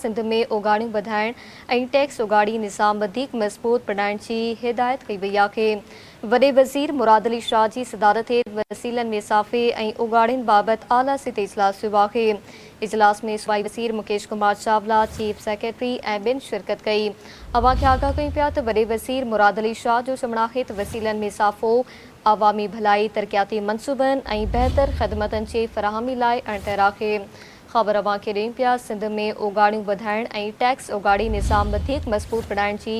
सिंध में उगाड़ियूं वधाइण ऐं टैक्स उगाड़ी निज़ाम वधीक मज़बूत बणाइण जी हिदायत कई वई आहे। वॾे वज़ीर मुराद अली शाह जी सदारत हेठि वसीलनि में इज़ाफ़े ऐं उगाड़ियुनि बाबति आला सित इजलास थियो आहे। इजलास में सूबाई वज़ीर मुकेश कुमार चावला, चीफ सेक्रेटरी ऐं ॿियनि शिरकत कई। अवां खे आगाह कयूं पिया त वॾे वज़ीर मुराद अली शाह जो चवणु आहे त वसीलनि में इज़ाफ़ो आवामी भलाई, तरक़ियाती मनसूबनि ऐं बहितर ख़िदमतनि जी फ़राहमी लाइ अणितर आहे। ख़बर अवां खे ॾियूं पिया सिंध में उगाड़ियूं वधाइण ऐं टैक्स उगाड़ी निज़ाम वधीक मज़बूत बणाइण जी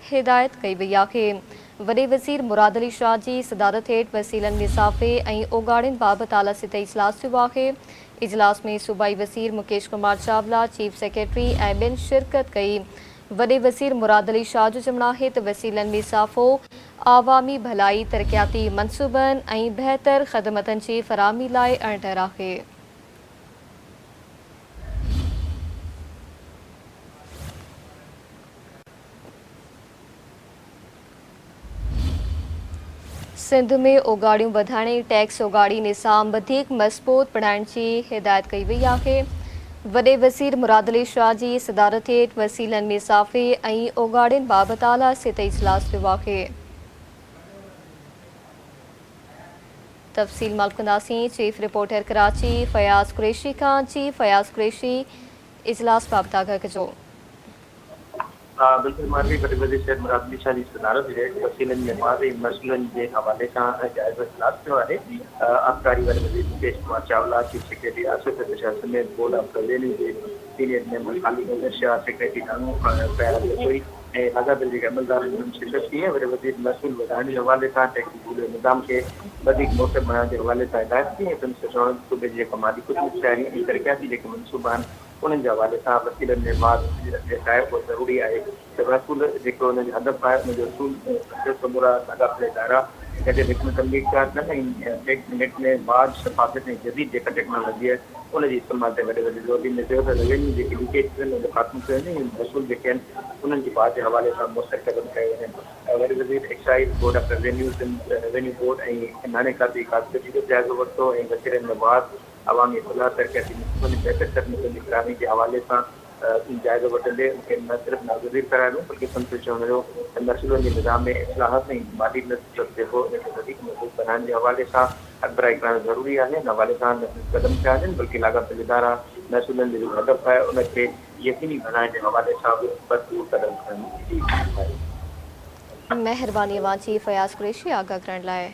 हिदायत कई वई आहे। वॾे वज़ीर मुराद अली शाह जी सदारत हेठि वसीलनि में इज़ाफ़े ऐं उगाड़ियुनि बाबति आला सित इजलास थियो आहे। इजलास में सूबाई वज़ीर मुकेश कुमार चावला, चीफ सेक्रेटरी ऐं ॿियनि शिरकत कई। वॾे वज़ीर मुराद अली शाह जो चवणु आहे त वसीलनि में इज़ाफ़ो आवामी भलाई, तरक़ियाती मनसूबनि ऐं बहितर ख़िदमतनि जी फ़राहमी लाइ अणितर आहे। सिंध में उगाड़ियूं वधाइण ऐं टैक्स उगाड़ी निज़ाम वधीक मज़बूत बणाइण जी हिदायत कई वई आहे। वॾे वज़ीर मुराद अली शाह जी सदारत हेठि वसीलनि में इज़ाफ़े ऐं उगाड़ियुनि बाबति आला सित इजलास थियो आहे। तफ़सील मालूम कंदासीं चीफ रिपोर्टर कराची फयाज़ कुरैशी खां। जी फयाज़ कुरैशी, इजलास बाबति आगाह कजो। बिल्कुल मानवी वॾे वज़ीर शहर मुराद अली शाह जी सदारत हेठि वसीलनि में वाज़े मसइलनि जे हवाले सां जाइज़ो इजलास थियो आहे। आबकारी वॾे वज़ीर मुकेश कुमार चावला, चीफ सेक्रेटरी आसिफ प्रशासन में board of revenue J senior member Khalid नज़र शाह, सेक्रेटरी नानू फयाज रसोई ऐं आज़ा बिल जे अमलदारनि में शिरकत की है। वॾे वज़ीर महसूल वधाइण जे हवाले सां टैक्स निज़ाम खे वधीक मुअत्तर बणाइण जे हवाले सां हिदायत की ऐं सूबे जे कमाली कुझु शहरी ऐं तरक़ियाती जेके मनसूबा आहिनि उन्हनि जे हवाले सां वसीलनि में वाज़ ठाहे उहो ज़रूरी आहे त महसूल जेको हुनजो हदफ़ आहे उनजो असूल समूरा लाॻापियल दायरा गॾु हिकमत अमली इख्तियार कनि ऐं टैक्स नेट में वाज़ शफ़ाफ़त ऐं जदीद जेका टेक्नोलॉजी आहे उनजी इस्तेमाल ते वॾे वॾे ज़ोर ॾींदे चयो त रेवेन्यू जेके लीकेज थियनि उनजो ख़ात्मो कयो वञे ऐं महसूल जेके आहिनि उन्हनि जी बात जे हवाले सां मुस्तक़ क़दम कयो वञे। वॾे वज़ीर excise board of revenue board ऐं नाने खाते कारकर्दगी जो जाइज़ो वरितो ऐं वसीलनि में वाज़ अवामी भला, तरक़ियाती बहितर ख़िदमतुनि जी फ़राहमी जे हवाले सां जाइज़ो वठंदे मूंखे न सिर्फ़ु नागुज़ीर करायो बल्कि संसद चवण हुयो त महसूलनि जे निज़ाम में इस्लाहात ऐं माली नज़र जेको उनखे वधीक मज़बूत बनाइण जे हवाले सां अॻिराई करणु ज़रूरी आहे। इन हवाले सां न क़दम कया वञनि बल्कि लाॻापियल इदारा महसूलनि जो जेको हदफ़ आहे उनखे यकीनी बनाइण जे हवाले सां बि भरपूर क़दम खणनि। महिरबानी अवां जी फयाज़ कुरैशी आगाह करण लाइ।